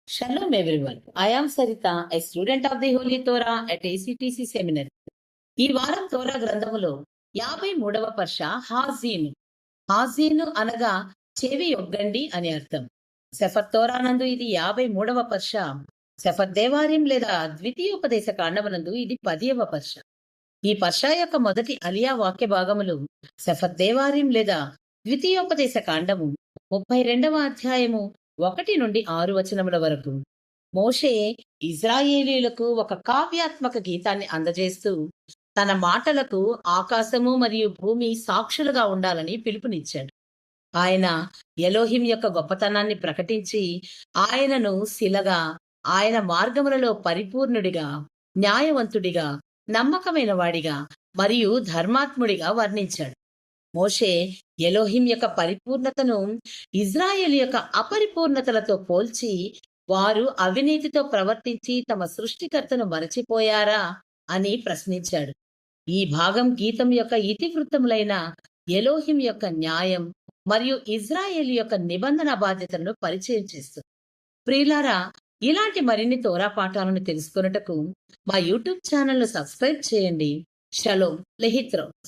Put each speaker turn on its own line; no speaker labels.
Shalom everyone. I am Sarita, a student of the Holy Torah at ACTC Seminary. ఈ వారం తోరా గ్రంథములో 53వ పర్ష హాజీను. హాజీను అనగా చెవి ఒగ్గండి అని అర్థం. సెఫర్ తోరానందు ఇది 53వ పర్ష. సెఫర్ దేవార్యం లేదా ద్వితీయోపదేశ కాండమునందు ఇది 10వ పర్ష. ఈ పర్ష యొక్క మొదటి అలియా వాక్య భాగములు సెఫర్ దేవార్యం లేదా ద్వితీయోపదేశ కాండము 32వ అధ్యాయము 1 నుండి 6 వచనముల వరకు. మోషే ఇజ్రాయేలీలకు ఒక కావ్యాత్మక గీతాన్ని అందజేస్తూ తన మాటలకు ఆకాశము మరియు భూమి సాక్షులుగా ఉండాలని పిలుపునిచ్చాడు. ఆయన ఎలోహిం యొక్క గొప్పతనాన్ని ప్రకటించి ఆయనను శిలగా, ఆయన మార్గములలో పరిపూర్ణుడిగా, న్యాయవంతుడిగా, నమ్మకమైన వాడిగా మరియు ధర్మాత్ముడిగా వర్ణించాడు. మోషే ఎలోహిం యొక్క పరిపూర్ణతను ఇజ్రాయేల్ యొక్క అపరిపూర్ణతలతో పోల్చి వారు అవినీతితో ప్రవర్తించి తమ సృష్టికర్తను మరచిపోయారా అని ప్రశ్నించాడు. ఈ భాగం గీతం యొక్క ఇతివృత్తములైన ఎలోహిం యొక్క న్యాయం మరియు ఇజ్రాయేల్ యొక్క నిబంధన బాధ్యతలను పరిచయం చేస్తుంది. ప్రియులారా, ఇలాంటి మరిన్ని తోరా పాఠాలను తెలుసుకొనుటకు మా యూట్యూబ్ ఛానల్ను సబ్స్క్రైబ్ చేయండి. షలోమ్ లెహిత్రో.